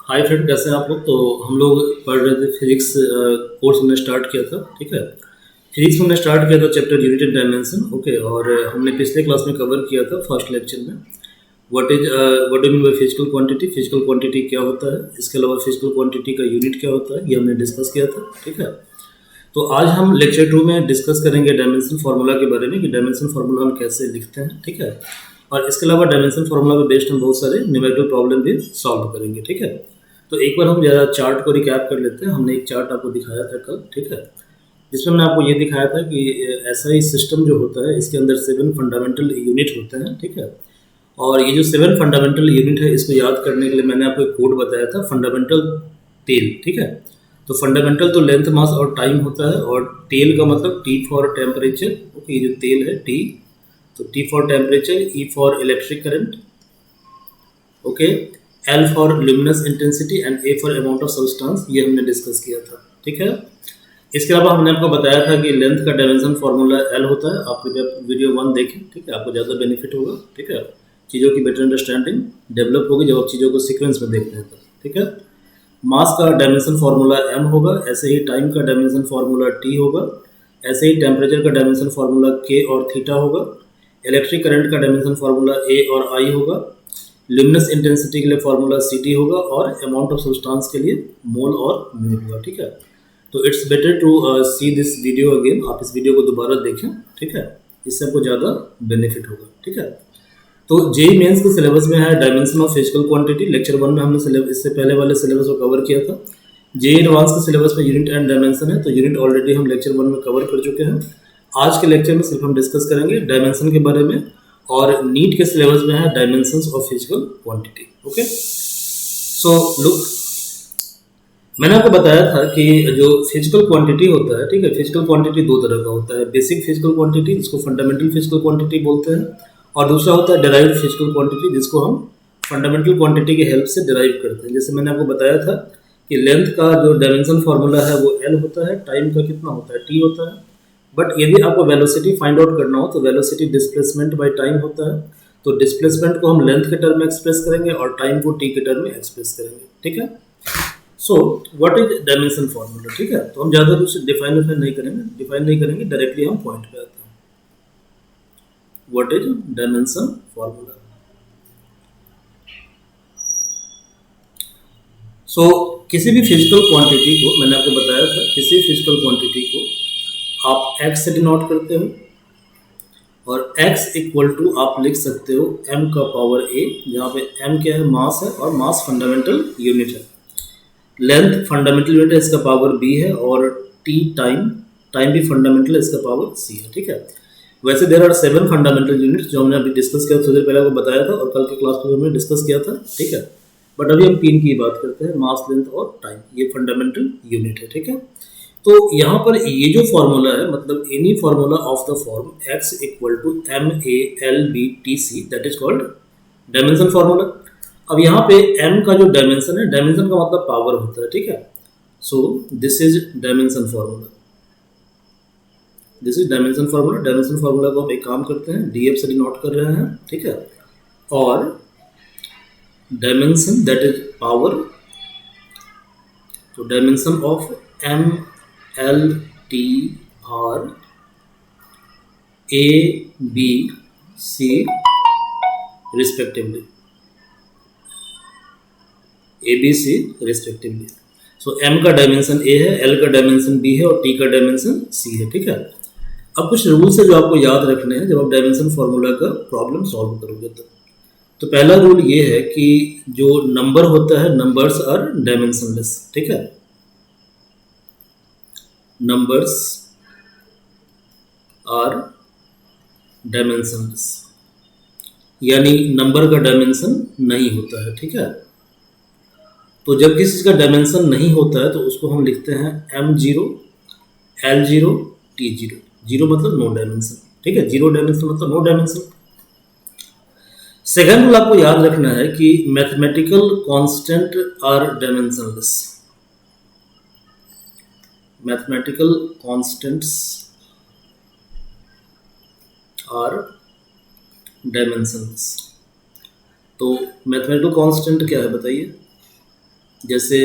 Hi friend, कैसे हैं आप लोग। तो हम लोग पढ़ रहे थे फिजिक्स कोर्स हमने स्टार्ट किया था। ठीक है, फिजिक्स में हमने स्टार्ट किया था chapter unit and dimension. Okay, और हमने पिछले क्लास में कवर किया था फर्स्ट लेक्चर में what do mean by physical quantity. Physical quantity क्या होता है, इसके अलावा फिजिकल क्वांटिटी का यूनिट क्या होता है, ये हमने डिस्कस किया था। ठीक है, तो आज हम लेक्चर 2 में डिस्कस करेंगे डायमेंशन फार्मूला के बारे में कि डायमेंशन फार्मूला हम कैसे लिखते हैं। ठीक है, और इसके अलावा डायमेंशन फार्मूला पे बेस्ड हम बहुत सारे न्यूमेरिकल प्रॉब्लम भी सॉल्व करेंगे। ठीक है, तो एक बार हम ज़रा चार्ट को रिकैप कर लेते हैं। हमने एक चार्ट आपको दिखाया था कल। ठीक है, जिसमें मैंने आपको ये दिखाया था कि ऐसा ही सिस्टम जो होता है इसके अंदर 7 फंडामेंटल यूनिट होते हैं। ठीक है, और ये जो 7 फंडामेंटल यूनिट है इसको याद करने के लिए मैंने आपको एक कोड बताया था, फंडामेंटल टेल। ठीक है, तो फंडामेंटल तो लेंथ, मास और टाइम होता है, और टेल का मतलब टी फॉर टेम्परेचर। ओके, ये जो तेल है टी, तो T for temperature, E for electric current, okay, L for luminous intensity and A for amount of substance, ये हमने डिस्कस किया था। ठीक है, इसके अलावा हमने आपको बताया था कि लेंथ का डायमेंशन फार्मूला एल होता है। आप कृपया वीडियो 1 देखें। ठीक है, आपको ज़्यादा बेनिफिट होगा। ठीक है, चीज़ों की बेटर अंडरस्टैंडिंग डेवलप होगी जब आप चीज़ों को सीक्वेंस में देखते हैं तब। ठीक है, मास का डायमेंशन फार्मूला एम होगा, ऐसे ही टाइम का डायमेंशन फार्मूला टी होगा, ऐसे ही टेम्परेचर का डायमेंशन फार्मूला के और थीटा होगा, इलेक्ट्रिक करंट का डायमेंशन फार्मूला ए और आई होगा, ल्यूमिनस इंटेंसिटी के लिए फार्मूला सी टी होगा, और अमाउंट ऑफ सब्सटेंस के लिए मोल और म्यू होगा। ठीक है, तो it's better to see this video again. आप इस वीडियो को दोबारा देखें। ठीक है, इससे आपको ज़्यादा बेनिफिट होगा। ठीक है, तो जेई मेंस के सिलेबस में है dimension of physical quantity. Lecture 1 में हमने इससे पहले वाले सिलेबस को कवर किया था। जेई एडवांस के सिलेबस में यूनिट एंड डायमेंशन है, तो यूनिट ऑलरेडी हम लेक्चर 1 में कवर कर चुके हैं। आज के लेक्चर में सिर्फ हम डिस्कस करेंगे डायमेंशन के बारे में, और नीट के सिलेबस में है dimensions of physical quantity. Okay, so look, मैंने आपको बताया था कि जो फिजिकल क्वांटिटी होता है, ठीक है, फिजिकल क्वांटिटी दो तरह का होता है। बेसिक फिजिकल क्वांटिटी, जिसको फंडामेंटल फिजिकल क्वांटिटी बोलते हैं, और दूसरा होता है डिराइव्ड फिजिकल क्वांटिटी, जिसको हम फंडामेंटल क्वांटिटी की हेल्प से डिराइव करते हैं। जैसे मैंने आपको बताया था कि लेंथ का जो डायमेंशन फार्मूला है वो एल होता है, टाइम का कितना होता है, टी होता है। बट यदि आपको वेलोसिटी फाइंड आउट करना हो तो वेलोसिटी डिस्प्लेसमेंट बाय टाइम होता है। तो डिस्प्लेसमेंट को हम लेंथ के टर्म में एक्सप्रेस करेंगे और टाइम को टी के टर्म में एक्सप्रेस करेंगे। ठीक है, so what is dimension formula. ठीक है, तो हम ज़्यादा कुछ डिफाइन नहीं करेंगे, डायरेक्टली हम पॉइंट पे आते हैं। What is dimension formula. So किसी भी फिजिकल क्वांटिटी को, मैंने आपको बताया था, किसी फिजिकल क्वांटिटी को आप x से डिनोट करते हो, और x इक्वल टू आप लिख सकते हो m का पावर a, जहाँ पे m क्या है, मास है, और मास फंडामेंटल यूनिट है। लेंथ फंडामेंटल यूनिट है, इसका पावर b है, और t टाइम, टाइम भी फंडामेंटल है, इसका पावर c है। ठीक है, वैसे देर आर 7 फंडामेंटल यूनिट्स जो हमने अभी डिस्कस किया, थोड़ी देर पहले आपको बताया था, और कल के क्लास में हमने डिस्कस किया था। ठीक है, बट अभी हम 3 की बात करते हैं, मास, लेंथ और टाइम, ये फंडामेंटल यूनिट है। ठीक है, तो यहाँ पर ये जो फॉर्मूला है, मतलब any formula of the form x equal to M A L B T C, that is called dimension formula. अब यहाँ पे m का जो डायमेंशन है, डायमेंशन का मतलब पावर होता है। ठीक है, सो this is dimension formula, this is dimension formula. Dimension formula को हम एक काम करते हैं, df से डिनोट कर रहे हैं। ठीक है, और डायमेंशन दैट इज पावर, तो dimension of m l t r a b c respectively, a b c respectively. So m का डायमेंशन a है, l का डायमेंशन b है, और t का डायमेंशन c है। ठीक है, अब कुछ रूल्स है जो आपको याद रखने हैं जब आप डायमेंशन फार्मूला का प्रॉब्लम सॉल्व करोगे। तो पहला रूल ये है कि जो नंबर होता है, नंबर्स आर डायमेंशनलेस। ठीक है, नंबर्स आर डायमेंशनलेस, यानी नंबर का डायमेंशन नहीं होता है। ठीक है, तो जब किसी का डायमेंशन नहीं होता है तो उसको हम लिखते हैं m0 l0 t0। जीरो मतलब नो डायमेंशन। ठीक है, जीरो डायमेंशन मतलब नो डायमेंशन। सेकेंड रूल आपको याद रखना है कि mathematical constant are dimensionless, mathematical constants are dimensionless. तो मैथमेटिकल कांस्टेंट क्या है बताइए। जैसे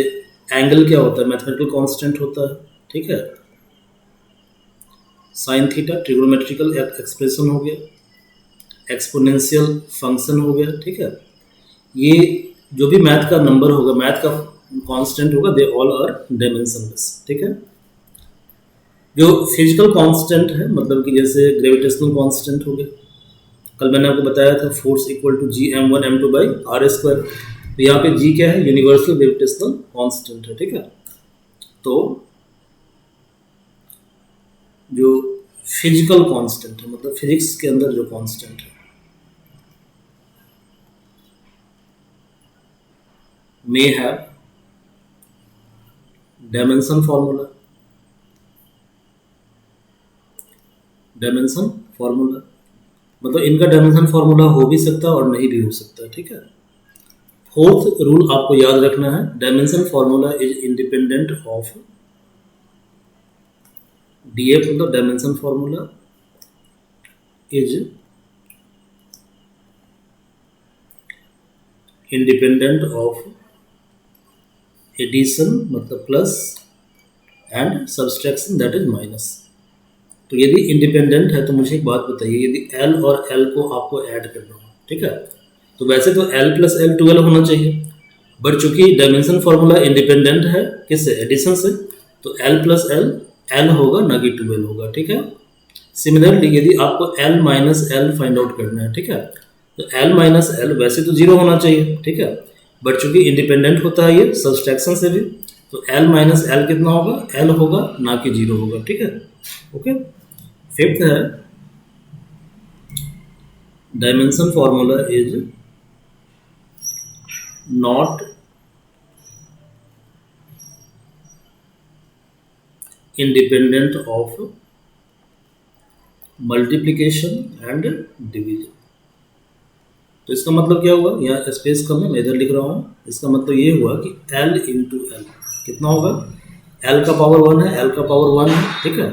एंगल क्या होता है, मैथमेटिकल कांस्टेंट होता है, ठीक है। साइन थीटा ट्रिग्नोमेट्रिकल एक्सप्रेशन हो गया, एक्सपोनेंशियल फंक्शन हो गया, ठीक है। ये जो भी मैथ का नंबर होगा, मैथ का कांस्टेंट होगा, दे ऑल आर डायमेंशनलेस, ठीक है। जो फिजिकल कांस्टेंट है, मतलब कि जैसे ग्रेविटेशनल कांस्टेंट हो गया, कल मैंने आपको बताया था force equal to G m1 m2 by R square. तो यहाँ पे जी क्या है, यूनिवर्सल ग्रेविटेशनल कांस्टेंट है, ठीक है। तो जो फिजिकल कांस्टेंट है, मतलब फिजिक्स के अंदर जो कांस्टेंट है, may have dimension formula, dimension formula मतलब इनका डायमेंशन फार्मूला हो भी सकता है और नहीं भी हो सकता है, ठीक है। फोर्थ रूल आपको याद रखना है, dimension formula is independent of DF, मतलब dimension formula is independent of addition मतलब plus and subtraction that is minus. तो यदि इंडिपेंडेंट है तो मुझे एक बात बताइए, यदि एल और एल को आपको ऐड करना हो, ठीक है, तो वैसे तो एल प्लस एल 12 होना चाहिए, बट चूंकि डायमेंशन फार्मूला इंडिपेंडेंट है किससे, एडिशन से, तो एल प्लस एल एल होगा ना कि 12 होगा, ठीक है। सिमिलरली यदि आपको L minus L find out करना है, ठीक है, तो एल माइनस एल वैसे तो 0 होना चाहिए, ठीक है, बट चूंकि इंडिपेंडेंट होता है ये सब्सट्रैक्शन से भी, तो एल माइनस एल कितना होगा, एल होगा ना कि 0 होगा, ठीक है। ओके, फिफ्थ है dimension formula is not independent of multiplication and division. तो इसका मतलब क्या हुआ, यहाँ स्पेस कम है, मैं इधर लिख रहा हूँ, इसका मतलब ये हुआ कि L इंटू एल कितना होगा, L का पावर 1 है, L का पावर 1 है, ठीक है।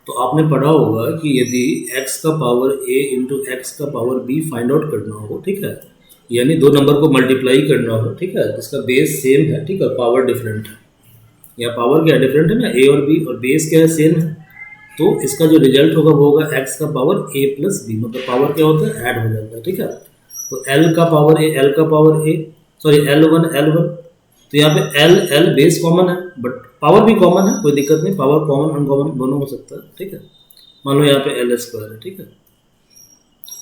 तो आपने पढ़ा होगा कि यदि x का पावर a इंटू एक्स का पावर b फाइंड आउट करना हो, ठीक है, यानी दो नंबर को मल्टीप्लाई करना हो, ठीक है, जिसका बेस सेम है, ठीक है, पावर डिफरेंट है, या पावर क्या डिफरेंट है ना, a और b, और बेस क्या है, सेम है, तो इसका जो रिजल्ट होगा वो होगा x का पावर a प्लस b, मतलब पावर क्या होता है, ऐड हो जाता है, ठीक है। तो L का पावर a, L का power a, sorry L1 L1, तो यहाँ पे L बेस कॉमन है बट पावर भी कॉमन है, कोई दिक्कत नहीं, पावर कॉमन अनकॉमन दोनों हो सकता है, ठीक है। मान लो यहाँ पे L स्क्वायर है, ठीक है,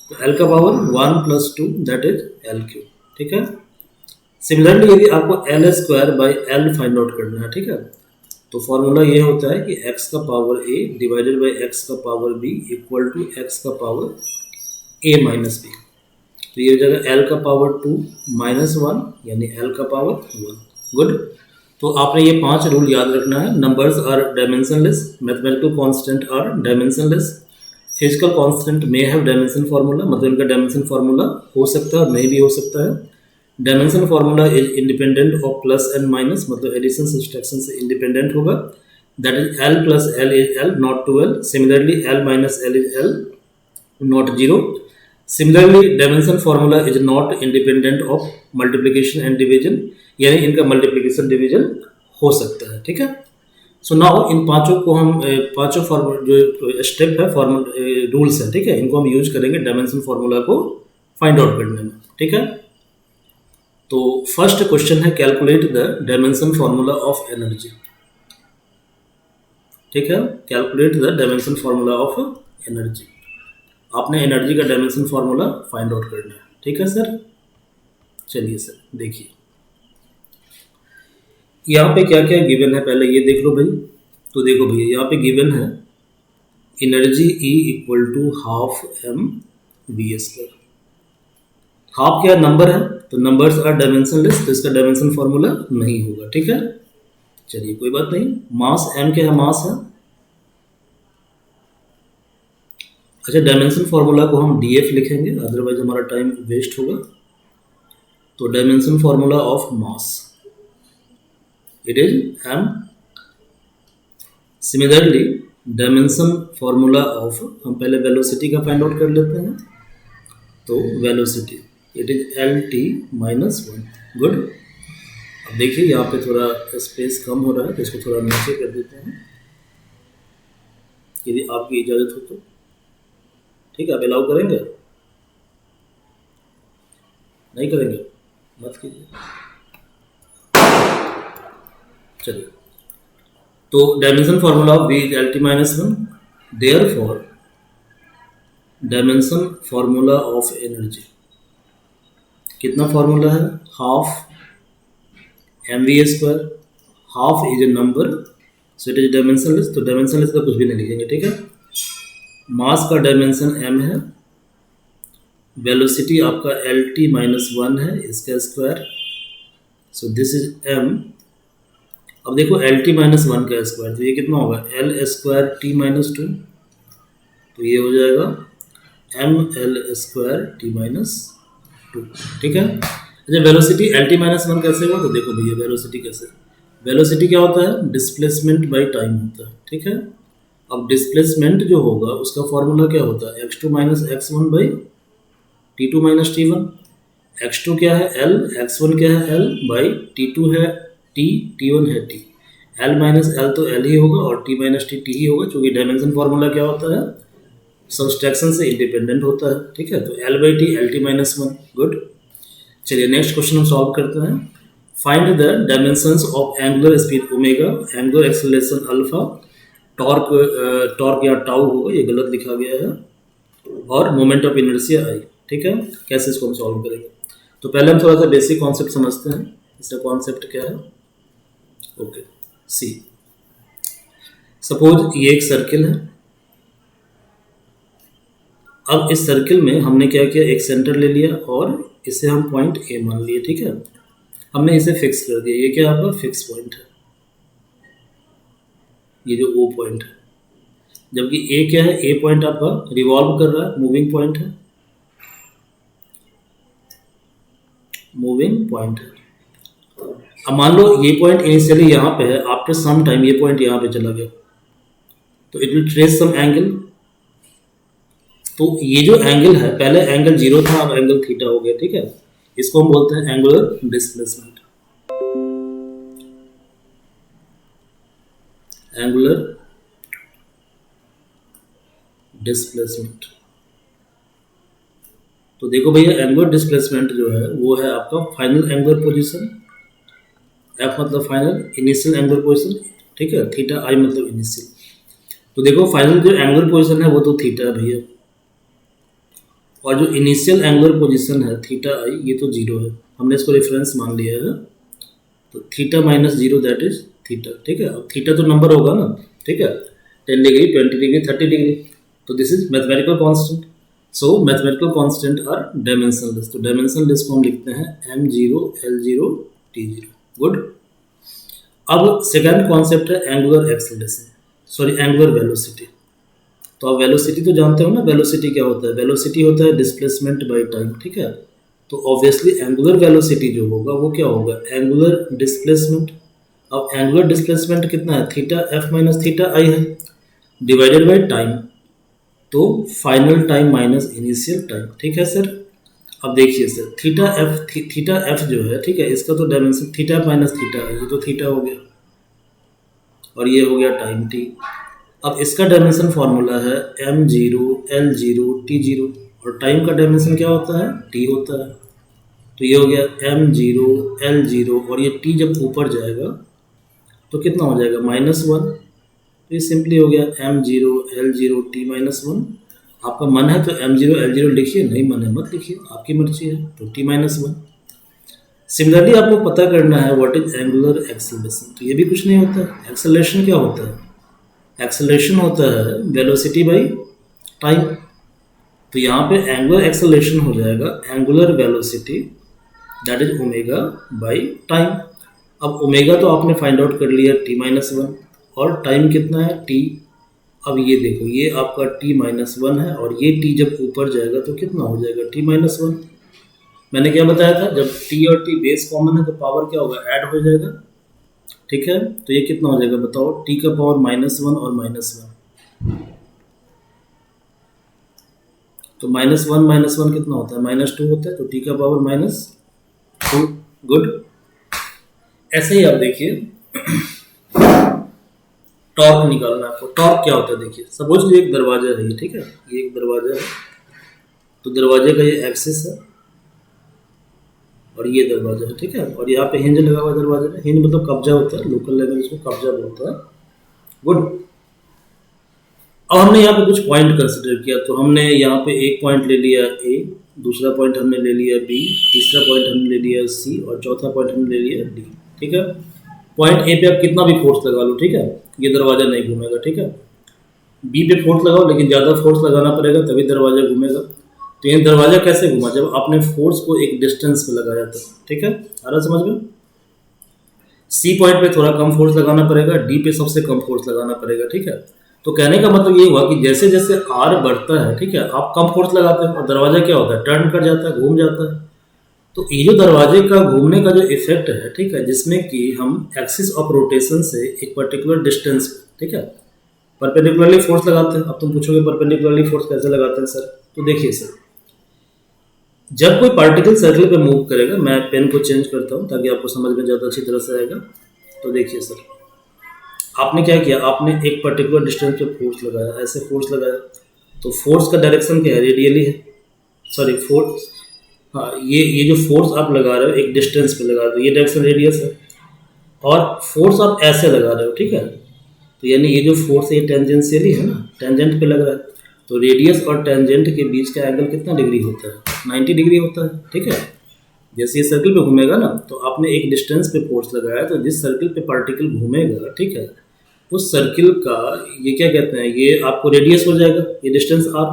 तो L का power 1 plus 2 that is L cube, ठीक है। सिमिलरली यदि आपको L square by L find out करना है, ठीक है, तो फॉर्मूला ये होता है कि x का power a divided by x का power b equal to x का पावर a माइनस b। तो ये हो जाएगा L का पावर 2 माइनस 1 यानी L का पावर 1। गुड, तो आपने ये 5 रूल याद रखना है। Numbers are dimensionless, mathematical constant are dimensionless, physical constant may have dimension formula, मतलब इनका डायमेंशन फार्मूला हो सकता है और नहीं भी हो सकता है। Dimension formula is independent of plus and minus, मतलब एडिशन सब्सट्रैक्शन से इंडिपेंडेंट होगा, that is L plus L is L not 12, similarly L minus L is L not 0। Similarly, dimension formula is not independent of multiplication and division, यानी इनका multiplication division हो सकता है, ठीक है। सो नाउ इन पांचों को हम पांचों जो स्टेप है फॉर्मूला रूल्स हैं, ठीक है, इनको हम यूज करेंगे डायमेंशन फार्मूला को फाइंड आउट करने में, ठीक है। तो फर्स्ट क्वेश्चन है calculate the dimension formula of energy, ठीक है, calculate the dimension formula of energy. आपने एनर्जी का डायमेंशन फार्मूला फाइंड आउट करना है, ठीक है सर। चलिए सर देखिए यहाँ पे क्या क्या गिवन है, पहले ये देख लो भाई। तो देखो भैया यहाँ पे गिवन है energy E equal to half m v square. Half क्या नंबर है, तो नंबर्स आर डायमेंशनलेस, तो इसका डायमेंशन फार्मूला नहीं होगा, ठीक है। चलिए कोई बात नहीं। मास m क्या है, मास है, अच्छा डायमेंशन फार्मूला को हम df लिखेंगे, अदरवाइज हमारा टाइम वेस्ट होगा। तो dimension formula of mass it is m। Similarly dimension formula of, हम पहले वेलोसिटी का फाइंड आउट कर लेते हैं, तो velocity it is lt minus 1। Good, अब देखिए यहाँ पे थोड़ा स्पेस कम हो रहा है, तो इसको थोड़ा नीचे कर देते हैं, यदि आपकी इजाज़त हो तो। ठीक है, आप अलाउ करेंगे? नहीं करेंगे? मत कीजिए। चलिए, तो dimension formula of V is L T minus one, therefore dimension formula of energy कितना फार्मूला है? Half M V square, half is a number so it is dimensionless, तो डायमेंशनलेस का कुछ भी नहीं लिखेंगे। ठीक है, मास का डायमेंशन m है, वेलोसिटी आपका एल टी माइनस वन है, इसका square, so this is m। अब देखो एल टी माइनस वन का स्क्वायर, तो ये कितना होगा? L square T minus two, तो ये हो जाएगा M L square T minus two. ठीक है, अच्छा velocity L T minus one कैसे हुआ? तो देखो भैया वेलोसिटी कैसे, वेलोसिटी क्या होता है? डिस्प्लेसमेंट बाई टाइम होता है। ठीक है, अब डिस्प्लेसमेंट जो होगा उसका फॉर्मूला क्या होता है? X two minus X one by T two minus T one. X two क्या है? एल, एक्स वन क्या है? एल, बाई टी टू है टी, टी वन है टी। एल माइनस एल तो एल ही होगा और टी माइनस टी टी ही होगा, क्योंकि डायमेंशन फार्मूला क्या होता है? सब्सट्रैक्शन से इंडिपेंडेंट होता है। ठीक है, तो L by T L T minus one. Good, चलिए नेक्स्ट क्वेश्चन हम सॉल्व करते हैं। Find the dimensions of angular speed omega, angular acceleration alpha, torque, torque या टाउ होगा, ये गलत लिखा गया है, और मोमेंट ऑफ इनर्शिया आई। ठीक है, कैसे इसको हम सॉल्व करेंगे? तो पहले हम थोड़ा सा बेसिक कॉन्सेप्ट समझते हैं। इसका कॉन्सेप्ट क्या है? ओके, सी सपोज ये एक सर्किल है। अब इस सर्किल में हमने क्या किया? एक सेंटर ले लिया और इसे हम पॉइंट ए मान लिए। ठीक है, हमने इसे फिक्स कर दिया, ये क्या आपका फिक्स पॉइंट है, ये जो ओ पॉइंट है। जबकि ए क्या है? ए पॉइंट आपका रिवॉल्व कर रहा है, मूविंग पॉइंट है, मूविंग पॉइंट है। अब मान लो ये पॉइंट इनिशियली यहाँ पे है, आफ्टर सम टाइम ये पॉइंट यहाँ पे चला गया, तो it will trace some angle. तो ये जो एंगल है, पहले एंगल जीरो था, अब एंगल थीटा हो गया। ठीक है, इसको हम बोलते हैं एंगुलर डिस्प्लेसमेंट, एंगुलर डिस्प्लेसमेंट। तो देखो भैया एंगुलर डिस्प्लेसमेंट जो है वो है आपका फाइनल एंगुलर पोजीशन, एफ मतलब फाइनल, इनिशियल एंगुलर पोजीशन। ठीक है, थीटा आई मतलब इनिशियल। तो देखो फाइनल जो एंगुलर पोजीशन है वो तो थीटा है भैया, और जो इनिशियल एंगुलर पोजीशन है थीटा आई, ये तो जीरो है, हमने इसको रेफरेंस मान लिया है। तो theta minus zero that is theta. ठीक है, अब थीटा तो नंबर होगा ना। ठीक है, 10 डिग्री, 20 डिग्री, 30 डिग्री, तो this is mathematical constant. So mathematical constant are dimensionless, तो डायमेंशनलेस को हम लिखते हैं M zero L zero T zero. Good, अब सेकंड कॉन्सेप्ट है angular acceleration, sorry angular velocity. तो आप वेलोसिटी तो जानते हो ना, वेलोसिटी क्या होता है? वेलोसिटी होता है डिस्प्लेसमेंट बाय टाइम। ठीक है, तो ऑब्वियसली एंगुलर वेलोसिटी जो होगा वो क्या होगा? Angular displacement. अब एंगुलर डिस्प्लेसमेंट कितना है? थीटा एफ माइनस थीटा आई है, डिवाइडेड बाय टाइम, तो final time minus initial time. ठीक है सर, अब देखिए सर थीटा एफ जो है, ठीक है, इसका तो डायमेंशन थीटा माइनस थीटा है, ये तो थीटा हो गया, और ये हो गया टाइम टी। अब इसका डायमेंशन फॉर्मूला है M zero L zero T zero, और टाइम का डायमेंशन क्या होता है? टी होता है। तो ये हो गया एम जीरो एल जीरो, और ये टी जब ऊपर जाएगा तो कितना हो जाएगा? Minus one. तो ये सिंपली हो गया M zero L zero T minus one. आपका मन है तो एम जीरो एल जीरो लिखिए, नहीं मन है मत लिखिए, आपकी मर्जी है, तो टी माइनस वन। सिमिलरली आपको पता करना है व्हाट इज एंगुलर एक्सेलरेशन। तो ये भी कुछ नहीं होता है। एक्सेलरेशन क्या होता है? एक्सेलरेशन होता है वेलोसिटी बाई टाइम। तो यहाँ पे एंगुलर एक्सेलरेशन हो जाएगा angular velocity that is omega by time. अब ओमेगा तो आपने फाइंड आउट कर लिया टी माइनस वन, और टाइम कितना है? टी। अब ये देखो ये आपका टी माइनस वन है, और ये टी जब ऊपर जाएगा तो कितना हो जाएगा? T minus one. मैंने क्या बताया था? जब टी और टी बेस कॉमन है तो पावर क्या होगा? ऐड हो जाएगा। ठीक है, तो ये कितना हो जाएगा बताओ? टी का पावर माइनस वन और माइनस वन, तो माइनस वन कितना होता है? माइनस टू होता है, तो टी का पावर माइनस टू। गुड, ऐसे ही आप देखिए, टॉर्क निकालना है आपको। टॉर्क क्या होता है देखिए, सपोज ये एक दरवाजा है, ये ठीक है, ये एक दरवाजा है, तो दरवाजे का ये एक्सिस है और ये दरवाजा है, ठीक है, और यहाँ पे हिंज लगा हुआ है दरवाजे में। हिंज मतलब कब्जा होता है, लोकल लैंग्वेज इसको कब्जा बोलता है। गुड। अब हमने यहाँ पे कुछ पॉइंट कंसिडर किया, तो हमने यहाँ पे एक पॉइंट ले लिया ए, दूसरा पॉइंट हमने ले लिया बी, तीसरा पॉइंट हमने ले लिया सी और चौथा पॉइंट हमने ले लिया डी, ठीक है। पॉइंट ए पे आप कितना भी फोर्स लगा लो, ठीक है, ये दरवाजा नहीं घूमेगा, ठीक है। बी पे फोर्स लगाओ, लेकिन ज़्यादा फोर्स लगाना पड़ेगा तभी दरवाजा घूमेगा। तो ये दरवाजा कैसे घूमा, जब आपने फोर्स को एक डिस्टेंस पे लगाया था, ठीक है, आ रहा समझ में। सी पॉइंट पे थोड़ा कम फोर्स लगाना पड़ेगा, डी पे सबसे कम फोर्स लगाना पड़ेगा, ठीक है। तो कहने का मतलब ये हुआ कि जैसे जैसे आर बढ़ता है, ठीक है, आप कम फोर्स लगाते हैं और दरवाजा क्या होता है, टर्न कर जाता है, घूम जाता है। तो ये जो दरवाजे का घूमने का जो इफेक्ट है, ठीक है, जिसमें कि हम एक्सिस ऑफ रोटेशन से एक पर्टिकुलर डिस्टेंस, ठीक है, परपेंडिकुलरली फोर्स लगाते हैं। अब तुम पूछोगे परपेंडिकुलरली फोर्स कैसे लगाते हैं सर, तो देखिए सर, जब कोई पार्टिकल सर्कल पे मूव करेगा, मैं पेन को चेंज करता हूँ ताकि आपको समझ में ज़्यादा अच्छी तरह से आएगा। तो देखिए सर, आपने क्या किया, आपने एक पर्टिकुलर डिस्टेंस पे फोर्स लगाया, ऐसे फोर्स लगाया, तो फोर्स का डायरेक्शन क्या है, रेडियली है, सॉरी फोर्स, हाँ, ये जो फोर्स आप लगा रहे हो एक डिस्टेंस पे लगा रहे हो, ये डायरेक्शन रेडियस है, और फोर्स आप ऐसे लगा रहे हो, ठीक है, तो यानी ये जो फोर्स है ये टेंजेंशियली है ना, टेंजेंट पे लग रहा है। तो रेडियस और टेंजेंट के बीच का एंगल कितना डिग्री होता है, 90 डिग्री होता है, ठीक है। जैसे ये सर्कल पे घूमेगा ना, तो आपने एक डिस्टेंस पे फोर्स लगाया, तो जिस सर्कल पे पार्टिकल घूमेगा, ठीक है, उस सर्किल का ये क्या कहते हैं, ये आपको रेडियस हो जाएगा, ये डिस्टेंस आर,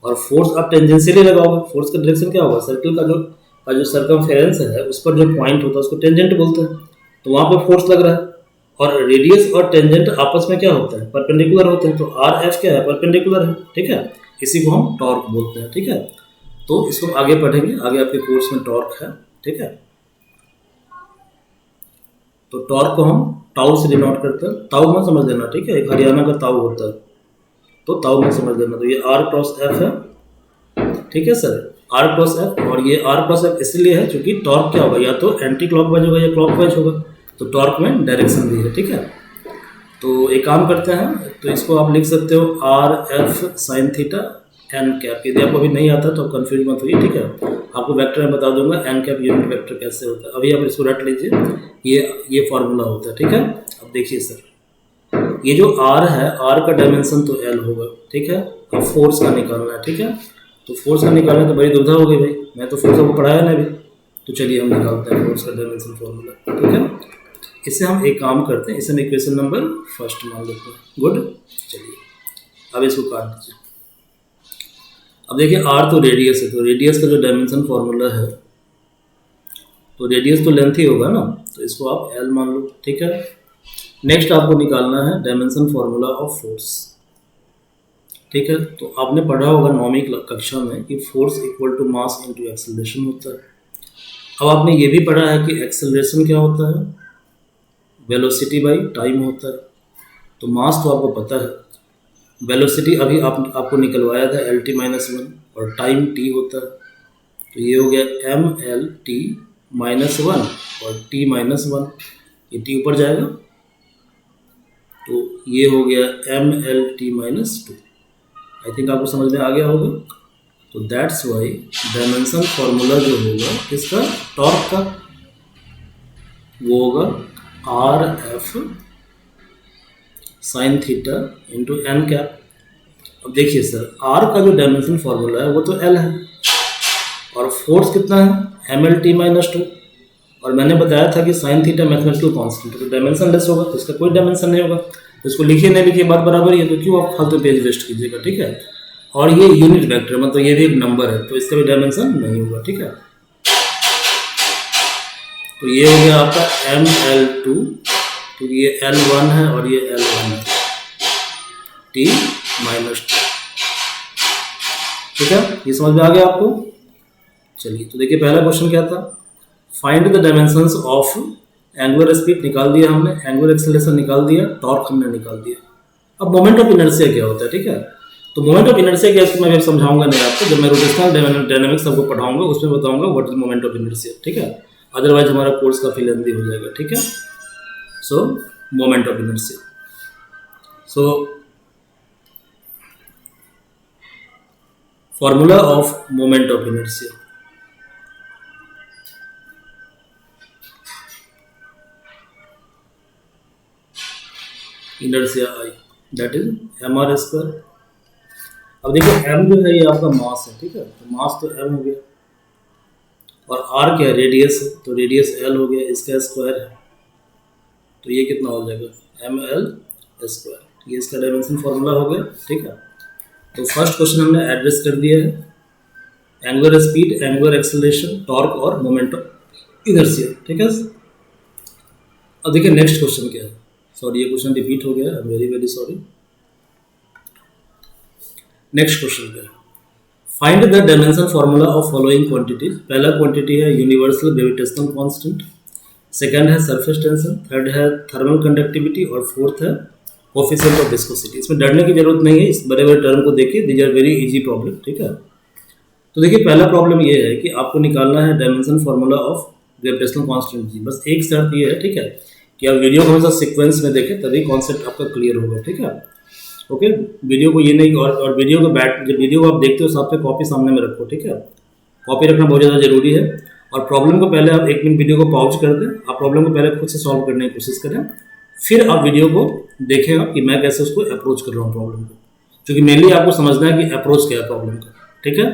और फोर्स आप टेंजेंशियली लगाओगे। फोर्स का डायरेक्शन क्या होगा, सर्किल का जो सर्कमफेरेंस है उस पर जो पॉइंट होता है उसको टेंजेंट बोलते हैं, तो वहाँ पे फोर्स लग रहा है। और रेडियस और टेंजेंट आपस में क्या होता है, परपेंडिकुलर होते हैं, तो आर एफ क्या है, परपेंडिकुलर है, ठीक है, इसी को हम टॉर्क बोलते हैं, ठीक है। तो इसको आगे पढ़ेंगे, आगे आपके कोर्स में टॉर्क है, ठीक है। तो टॉर्क को हम टाउ से डिनोट करते हैं, ताऊ में समझ लेना, ठीक है, एक हरियाणा का ताऊ होता है, तो ताऊ में समझ लेना। तो ये आर क्रॉस एफ है, ठीक है सर, आर क्रॉस एफ, और ये आर क्रॉस एफ इसलिए है क्योंकि टॉर्क क्या होगा, या तो एंटी क्लॉकवाइज होगा या क्लॉकवाइज होगा, तो टॉर्क में डायरेक्शन भी है, ठीक है। तो एक काम करते हैं, तो इसको आप लिख सकते हो R F sine theta N cap. यदि आपको अभी नहीं आता तो आप कन्फ्यूज मत होइए, ठीक है, आपको वेक्टर में बता दूंगा एन कैप यूनिट वेक्टर कैसे होता है, अभी आप इसको रट लीजिए, ये फॉर्मूला होता है, ठीक है। अब देखिए सर, ये जो आर है, आर का डायमेंशन तो एल होगा, ठीक है, अब फोर्स का निकालना है, ठीक है। तो फोर्स का निकालना तो बड़ी दुविधा हो गई भाई, मैं तो फोर्स को पढ़ाया ना अभी, तो चलिए हम निकालते हैं फोर्स का डायमेंशन फॉर्मूला, ठीक है। इससे हम एक काम करते हैं, इसे हम इक्वेशन नंबर फर्स्ट मान लेते हैं। गुड, चलिए अब इसको काट दीजिए। अब देखिए आर तो रेडियस है, तो रेडियस का जो डायमेंशन फॉर्मूला है, तो रेडियस तो लेंथ ही होगा ना, तो इसको आप एल मान लो, ठीक है। नेक्स्ट आपको निकालना है डायमेंशन फॉर्मूला ऑफ फोर्स, ठीक है। तो आपने पढ़ा होगा नौवीं कक्षा में कि force equal to mass into acceleration होता है। अब आपने ये भी पढ़ा है कि एक्सेलरेशन क्या होता है, वेलोसिटी बाई टाइम होता है। तो मास तो आपको पता है, वेलोसिटी अभी आपको निकलवाया था एल टी माइनस वन, और टाइम टी होता है, तो ये हो गया M L T minus one और टी माइनस वन, ये टी ऊपर जाएगा, तो ये हो गया M L T minus two. I think आपको समझ में आ गया होगा। तो दैट्स वाई डायमेंशन फॉर्मूला जो होगा किसका, टॉर्क का, वो होगा R F sine theta into N cap. अब देखिए सर, आर का जो डायमेंशन फॉर्मूला है वो तो एल है, और फोर्स कितना है, M L T minus two, और मैंने बताया था कि साइन थीटा मैथमेटिकल कांस्टेंट है, तो डायमेंशन लेस होगा, तो इसका कोई डायमेंशन नहीं होगा, तो इसको लिखिए नहीं लिखिए बात बराबर ही है, तो क्यों आप फालतू पेज वेस्ट कीजिएगा, ठीक है। और ये यूनिट वेक्टर मतलब ये भी एक नंबर है, तो इसका भी डायमेंशन नहीं होगा, ठीक है। तो ये हो गया आपका एम एल टू, तो ये एल वन है और ये एल वन है, टी माइनस टू, ठीक है, ये समझ में आ गया आपको। चलिए तो देखिए पहला क्वेश्चन क्या था, find the dimensions of angular speed निकाल दिया हमने, एंगुलर एक्सेलरेशन निकाल दिया, टॉर्क हमने निकाल दिया। अब मोमेंट ऑफ इनर्शिया क्या होता है, ठीक है। तो मोमेंट ऑफ इनर्शिया क्या है, मैं समझाऊंगा नहीं आपको, जब मैं रोटेशनल डायनामिक्स सबको पढ़ाऊंगा उसमें बताऊंगा what is moment of inertia, ठीक है। अदरवाइज हमारा कोर्स काफ़ी लेंदी हो जाएगा, ठीक है। So moment of inertia, so formula of moment of inertia, inertia I that is M R square. अब देखो एम जो है ये आपका मास है, ठीक है, तो मास तो एम हो गया, और आर क्या है, रेडियस है, तो रेडियस एल हो गया, इसका स्क्वायर है, तो ये कितना हो जाएगा एम एल स्क्वायर, ये इसका डायमेंशन फॉर्मूला हो गया, ठीक है। तो फर्स्ट क्वेश्चन हमने एड्रेस कर दिया है, angular speed, angular acceleration, torque और मोमेंट ऑफ इनर्शिया, ठीक है। अब देखिए नेक्स्ट क्वेश्चन क्या है, सॉरी ये क्वेश्चन रिपीट हो गया, I am very very sorry. Next question क्या है, find the dimension formula of following quantities. पहला क्वांटिटी है यूनिवर्सल ग्रेविटेशनल कांस्टेंट, सेकंड है सरफेस टेंशन, थर्ड है थर्मल कंडक्टिविटी, और फोर्थ है कोफिशिएंट ऑफ विस्कोसिटी। इसमें डरने की जरूरत नहीं है, इस बड़े बड़े टर्म को देखिए, these are very easy problem, ठीक है। तो देखिए पहला प्रॉब्लम ये है कि आपको निकालना है dimension formula of gravitational constant जी। बस एक शर्त ये है, ठीक है, कि आप वीडियो को हमेशा सीक्वेंस में देखें, तभी कॉन्सेप्ट आपका क्लियर होगा, ठीक है। ओके, वीडियो को ये नहीं, और वीडियो को जब वीडियो को आप देखते हो साथ में कॉपी सामने में रखो, ठीक है, कॉपी रखना बहुत ज़्यादा जरूरी है। और प्रॉब्लम को पहले आप 1 मिनट वीडियो को पॉज कर दें, आप प्रॉब्लम को पहले खुद से सॉल्व करने की कोशिश करें, फिर आप वीडियो को देखें कि मैं कैसे उसको अप्रोच कर रहा हूँ प्रॉब्लम को, क्योंकि मेनली आपको समझना है कि अप्रोच क्या है प्रॉब्लम का, ठीक है।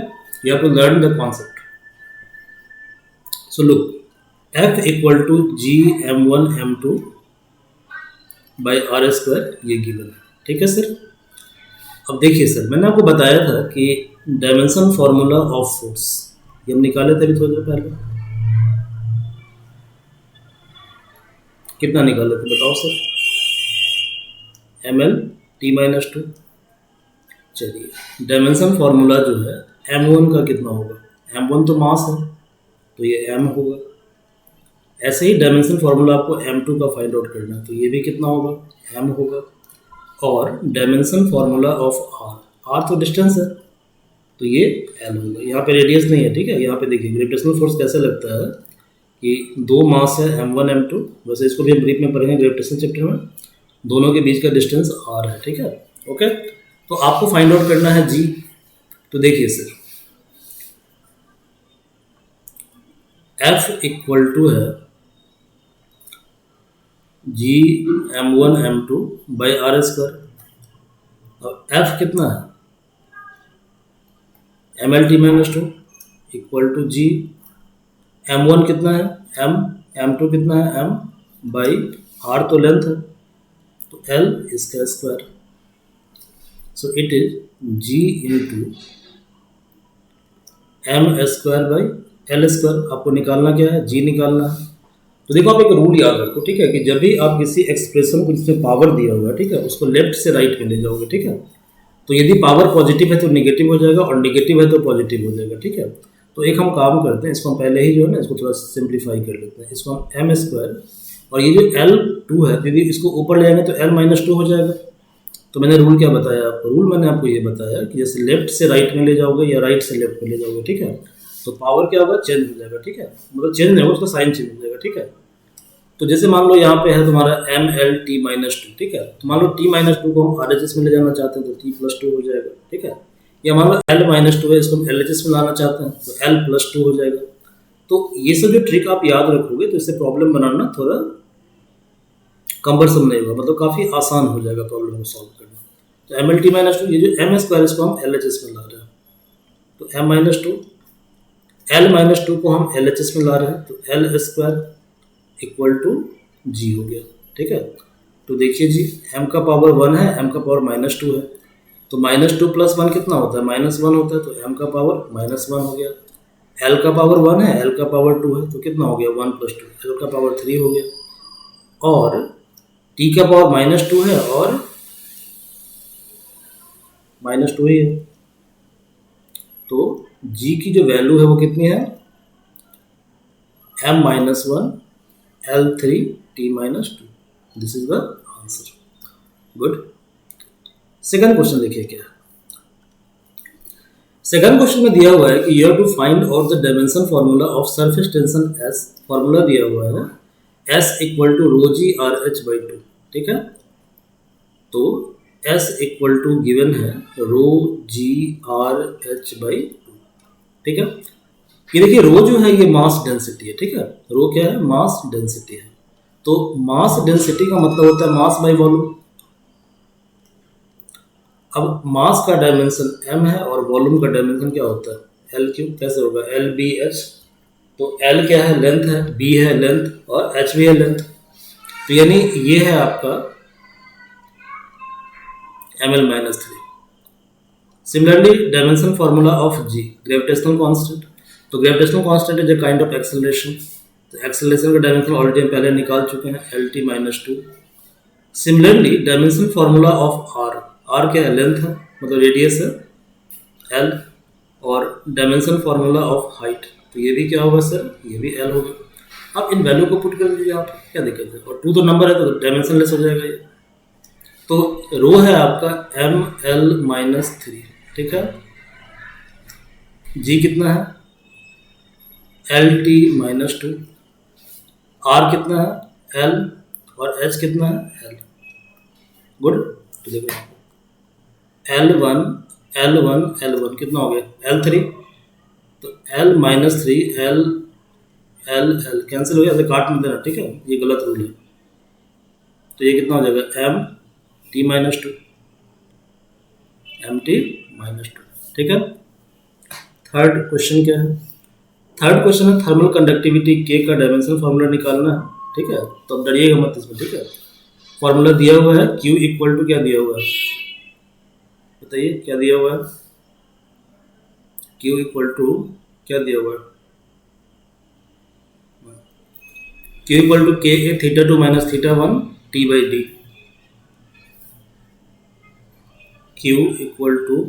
You have to learn the concept. So look, F equal to G m1 m2 by R square, ये गिवन है, ठीक है सर। अब देखिए सर, मैंने आपको बताया था कि डायमेंशन फॉर्मूला ऑफ फोर्स ये हम निकाले थे अभी थोड़ी देर पहले, कितना निकाले थे बताओ sir, M L T minus two. चलिए डायमेंशन फॉर्मूला जो है m1 का कितना होगा, m1 तो मास है, तो ये m होगा। ऐसे ही डायमेंशन फार्मूला आपको m2 का फाइंड आउट करना है, तो ये भी कितना होगा, m होगा। और dimension formula of r, r तो डिस्टेंस है, तो ये l होगा। यहाँ पे रेडियस नहीं है, ठीक है। यहाँ पे देखिए ग्रेविटेशनल फोर्स कैसे लगता है कि दो मास है m1 m2, वैसे इसको भी हम ब्रीफ में पढ़ेंगे ग्रेविटेशन चैप्टर में, दोनों के बीच का डिस्टेंस r है, ठीक है। ओके, तो आपको फाइंड आउट करना है g। तो देखिए सर, f इक्वल टू है G m1 m2 by R square, और f कितना है M L T minus two equal to G m1 कितना है m, m2 कितना है m बाई r तो लेंथ है, तो l इसका square. So it is g into M square by L square. आपको निकालना क्या है, g निकालना है। तो देखो आप एक रूल याद रखो, ठीक है, कि जब भी आप किसी एक्सप्रेशन को जिसमें पावर दिया हुआ है, ठीक है, उसको लेफ्ट से राइट में ले जाओगे, ठीक है। तो यदि पावर पॉजिटिव है तो नेगेटिव हो जाएगा, और नेगेटिव है तो पॉजिटिव हो जाएगा, ठीक है। तो एक हम काम करते हैं, इसको हम पहले ही जो है ना इसको थोड़ा सिंप्लीफाई कर लेते हैं। इसको हम एम स्क्वायर, और ये जो L2 है, यदि इसको ऊपर ले जाएंगे तो L माइनस टू हो जाएगा। तो मैंने रूल क्या बताया आपको, रूल मैंने आपको ये बताया कि जैसे लेफ्ट से राइट में ले जाओगे या राइट से लेफ्ट में ले जाओगे, ठीक है, तो पावर क्या होगा, चेंज हो जाएगा, ठीक है, मतलब चेंज नहीं होगा, उसका साइन चेंज हो जाएगा, ठीक है। तो जैसे मान लो यहाँ पे है तुम्हारा M L T minus two, ठीक है, तो मान लो टी माइनस टू को हम आर एच एस में ले जाना चाहते हैं तो टी प्लस टू हो जाएगा, ठीक है। या मान लो एल माइनस टू है, इसको हम एल एच एस में लाना चाहते हैं तो एल प्लस टू हो जाएगा। तो ये सब जो ट्रिक आप याद रखोगे तो इससे प्रॉब्लम बनाना थोड़ा कम्बरसम नहीं होगा, मतलब काफ़ी आसान हो जाएगा प्रॉब्लम को सॉल्व करना। तो M L T minus two, ये जो एम स्क्वायर इसको हम एल एच एस में ला रहे हैं, तो M minus two, L minus two को हम एल एच एस में ला रहे हैं, तो एल स्क्वायर इक्वल टू जी हो गया, ठीक है। तो देखिए जी, m का पावर 1 है, m का पावर माइनस टू है, तो माइनस टू प्लस वन कितना होता है, माइनस वन होता है, तो m का पावर माइनस वन हो गया। l का पावर 1 है, l का पावर 2 है, तो कितना हो गया 1 प्लस टू, l का पावर 3 हो गया। और t का पावर माइनस टू है और माइनस टू ही है, तो g की जो वैल्यू है वो कितनी है, m minus one L3 T minus 2, this is the answer. Good. Second question देखिए क्या है। सेकंड क्वेश्चन में दिया हुआ है कि you have to find out the dimension formula of surface tension S. Formula दिया हुआ है S equal to rho G R H by two. ठीक है, तो एस इक्वल टू गिवन है rho G R H by two. ठीक है, ये देखिए रो जो है ये मास डेंसिटी है। ठीक है, रो क्या है? मास डेंसिटी है। तो मास डेंसिटी का मतलब होता है मास बाई वॉल्यूम। अब मास का डायमेंशन m है और वॉल्यूम का डायमेंशन क्या होता है? L Q. कैसे होगा? L B H. तो एल क्या है? लेंथ है, बी है लेंथ और एच भी है लेंथ। तो यानी ये है आपका M L minus three. Similarly dimension formula of G, gravitational constant. तो gravitational constant is a kind of acceleration. तो एक्सेलरेशन का डायमेंशन ऑलरेडी हम पहले निकाल चुके हैं, L T minus two. Similarly dimension formula of R, R क्या है? लेंथ है, मतलब रेडियस है एल। और डायमेंशन फार्मूला ऑफ हाइट, तो ये भी क्या होगा सर? ये भी एल होगा। अब इन वैल्यू को पुट कर दीजिए आप, क्या दिक्कत है? और टू तो नंबर है तो डायमेंशन लेस हो जाएगा ये। तो रो है आपका एम एल माइनस थ्री। ठीक है, जी कितना है? L T minus two. R कितना है? एल। और एच कितना है? एल। गुड। तो देखो L one L one L one कितना हो गया? L three. तो L minus three L L L cancel हो गया, ऐसे काट मत देना। ठीक है, ये गलत रूल है। तो ये कितना हो जाएगा? M T minus two, M T minus two. ठीक है, थर्ड क्वेश्चन क्या है? थर्ड क्वेश्चन है थर्मल कंडक्टिविटी के का डायमेंशन फार्मूला निकालना है। ठीक है, तो अब डरिएगा मत इसमें। ठीक है, फार्मूला दिया हुआ है Q इक्वल टू क्या दिया हुआ है? बताइए क्या दिया हुआ है? Q इक्वल टू क्या दिया हुआ है? Q equal to K A theta two minus theta one T by D. Q equal to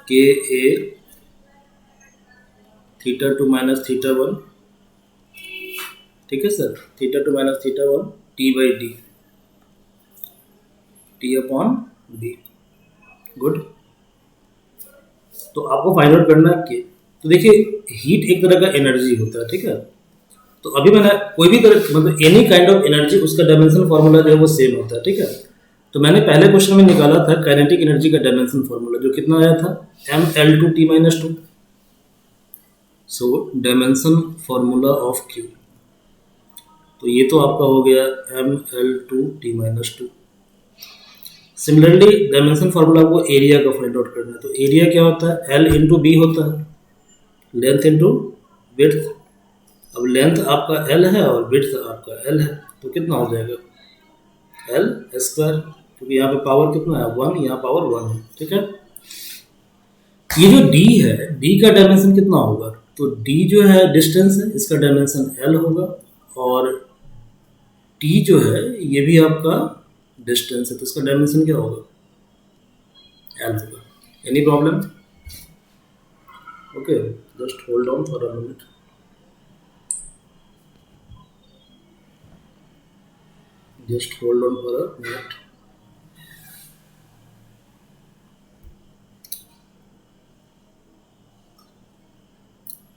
K A theta two minus theta one. ठीक है sir, theta two minus theta one T by D, T upon D. Good. तो आपको find out करना है कि, तो देखिए heat एक तरह का एनर्जी होता है। ठीक है, तो अभी मैंने कोई भी तरह मतलब एनी काइंड ऑफ एनर्जी, उसका डायमेंशन फार्मूला जो है वो सेम होता है। ठीक है, तो मैंने पहले क्वेश्चन में निकाला था काइनेटिक एनर्जी का डायमेंशन फार्मूला, जो कितना आया था? M L two T minus two. So dimension formula of Q, तो ये तो आपका हो गया M L two T minus two. Similarly dimension formula आपको एरिया का फाइंड आउट करना है। तो एरिया क्या होता है? एल इंटू बी होता है, लेंथ इंटू विड्थ। अब लेंथ आपका एल है और विड्थ आपका एल है, तो कितना हो जाएगा? एल स्क्वायर, क्योंकि यहाँ पे पावर कितना है? वन, यहाँ पावर वन है। ठीक है, ये जो डी है, डी का डायमेंशन कितना होगा? तो डी जो है डिस्टेंस है, इसका डायमेंशन एल होगा। और टी जो है ये भी आपका डिस्टेंस है, तो इसका डायमेंशन क्या होगा? एल होगा। Any problem? Okay, just hold on for a minute. Just hold on for a minute.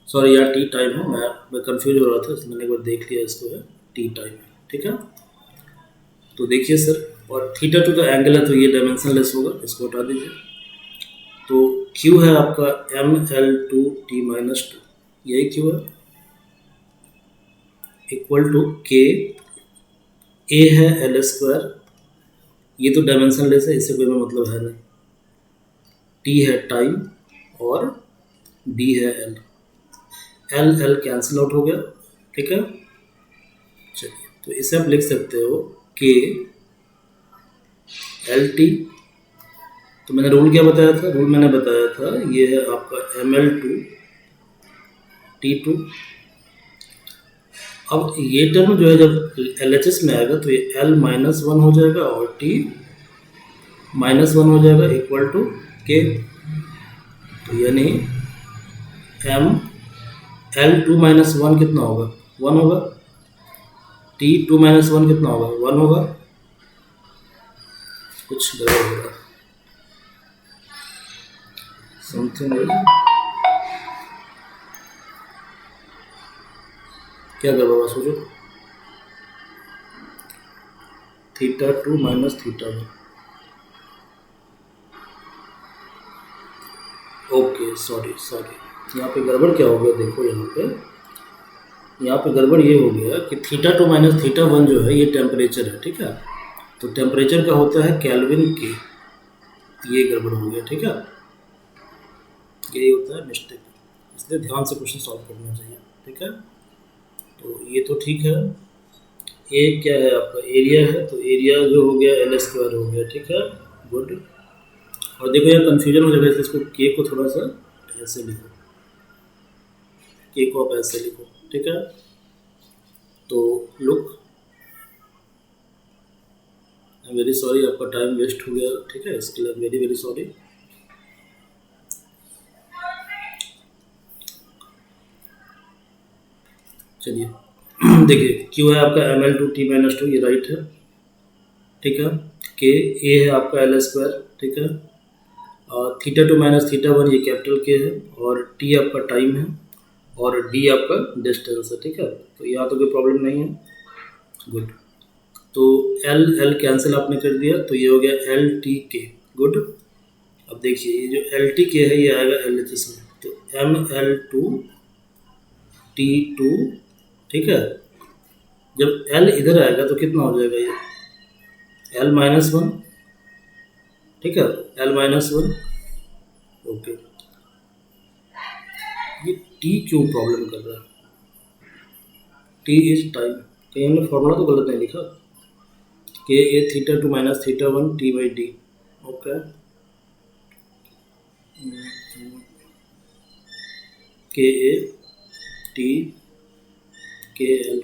Sorry यार, टी टाइम है, मैं कंफ्यूज हो रहा था, इसलिए मैंने एक बार देख लिया इसको, है टी टाइम है। ठीक है, तो देखिए सर, और थीटा टू का एंगल है तो ये डायमेंशन लेस होगा, इसको हटा दीजिए। तो Q है आपका M L two T minus two, यही Q है, इक्वल टू के ए है एल स्क्वायर, ये तो डायमेंशन लेस है, इससे कोई मतलब है नहीं। टी है टाइम और डी है L, L L cancel out हो गया। ठीक है, चलिए तो इसे आप लिख सकते हो के एल टी। तो मैंने रूल क्या बताया था? रूल मैंने बताया था ये है आपका M L two T two. अब ये टर्म जो है जब एल एच एस में आएगा तो ये एल माइनस वन हो जाएगा और टी माइनस वन हो जाएगा, इक्वल टू के। तो यानी M L two minus one कितना होगा? वन होगा। टी टू माइनस वन कितना होगा? वन होगा। कुछ गड़बड़ हो रहा है। समथिंग क्या कर रहा सोचो, θ2 माइनस θ1। ओके सॉरी, यहाँ पे गड़बड़ क्या हो गया, देखो यहाँ पे गड़बड़ ये हो गया कि θ2 माइनस θ1 जो है ये टेम्परेचर है, ठीक है। तो टेम्परेचर का होता है केल्विन के, ये गड़बड़ हो गया, ठीक है। यही होता है मिस्टेक, इसलिए ध्यान से क्वेश्चन सॉल्व करना चाहिए, ठीक है। तो ये तो ठीक है। ए क्या है आपका, एरिया है, तो एरिया जो हो गया L² हो गया, ठीक है, गुड। और देखो यार कंफ्यूजन हो जाएगा, इसको के को थोड़ा सा ऐसे लिखो, के को आप ऐसे लिखो, ठीक है। तो look, I am very sorry, आपका टाइम वेस्ट हो गया, ठीक है, इसके लिए वेरी वेरी सॉरी। चलिए देखिए, क्यू है आपका ml2t-2, ये राइट है, ठीक है। के ए है आपका L², ठीक है। और θ2 माइनस θ1 ये कैपिटल के है, और टी आपका टाइम है, और डी आपका डिस्टेंस है, ठीक है। तो यहाँ तो कोई प्रॉब्लम नहीं है, गुड। तो एल कैंसिल आपने कर दिया, तो ये हो गया LTK, गुड। अब देखिए ये जो LTK है ये आएगा LHS में, तो ml2t2, ठीक है। जब L इधर आएगा तो कितना हो जाएगा ये L-1, ठीक है, L-1, ओके। ये T क्यों प्रॉब्लम कर रहा है, T इज टाइम, कहीं हमने फॉर्मूला तो गलत नहीं लिखा, के ए θ2 माइनस θ1 T/D, ओके। के ए टी के एल,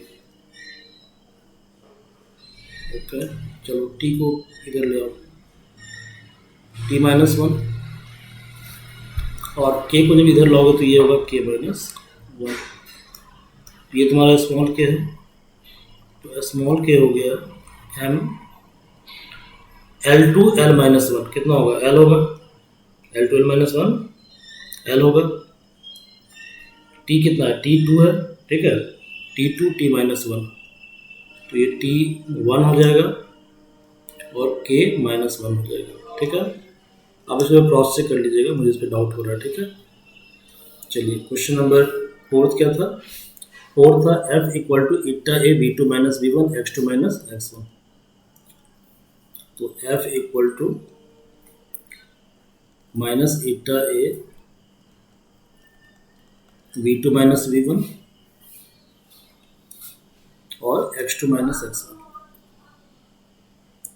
ओके। चलो टी को इधर ले आओ, T-1, और के को जब इधर लाओगे तो ये होगा K-1, ये तुम्हारा स्मॉल के है, तो स्मॉल के हो गया M L2 L-1, कितना होगा, L होगा, L2 L-1 L होगा। T कितना है, T2 है, ठीक है, T2 T-1, तो ये T1 हो जाएगा और K-1 हो जाएगा, ठीक है। आप इसमें क्रॉस चेक कर लीजिएगा, मुझे इस पर डाउट हो रहा है, ठीक है। चलिए क्वेश्चन नंबर 4 क्या था, 4 था F equal to eta A V2 minus V1 X2 minus X1। तो F equal to minus eta A V2 minus V1 और X2 माइनस X1।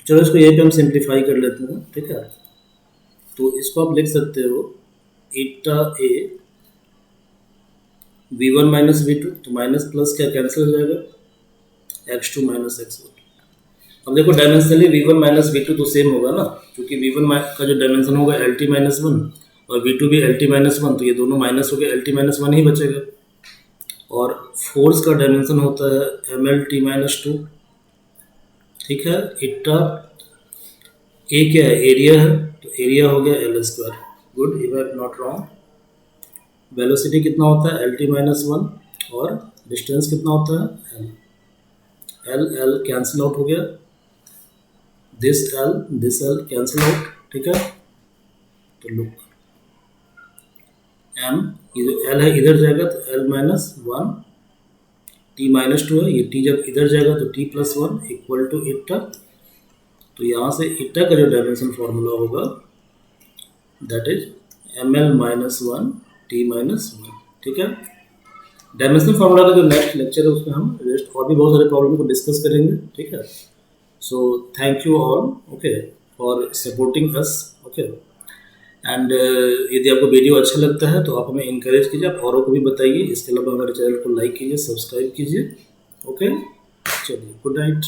चलो इसको यहीं पे हम सिंप्लीफाई कर लेते हैं, ठीक है। तो इसको आप लिख सकते हो ईटा ए V1 माइनस V2, तो माइनस प्लस क्या कैंसिल हो जाएगा, X2 माइनस X1। अब देखो डायमेंशनली V1 माइनस V2 तो सेम होगा ना, क्योंकि V1 का जो डायमेंशन होगा LT माइनस 1 और V2 भी LT माइनस 1, तो ये दोनों माइनस हो गए, LT माइनस 1 ही बचेगा। और फोर्स का डायमेंशन होता है MLT माइनस 2, ठीक है। ईटा ए क्या है, एरिया है, तो एरिया हो गया L², good, if I am not wrong. Velocity कितना होता है LT माइनस 1, और डिस्टेंस कितना होता है L कैंसिल आउट हो गया, दिस L कैंसिल आउट, ठीक है। तो लुक M, ये जो L है इधर जाएगा तो L-1, T-2 है, ये T जब इधर जाएगा तो T+1 इक्वल टू ईटा। तो यहाँ से ईटा का जो डायमेंशन फॉर्मूला होगा दैट इज ML-1 T-1, ठीक है। डायमेंशनल फार्मूला का जो नेक्स्ट लेक्चर है उसमें हम रेस्ट और भी बहुत सारे प्रॉब्लम को डिस्कस करेंगे, ठीक है। So thank you all, okay, for supporting us, okay. And यदि आपको वीडियो अच्छा लगता है तो आप हमें इनकरेज कीजिए, आप औरों को भी बताइए। इसके अलावा हमारे चैनल को लाइक कीजिए, सब्सक्राइब कीजिए, ओके। चलिए गुड नाइट।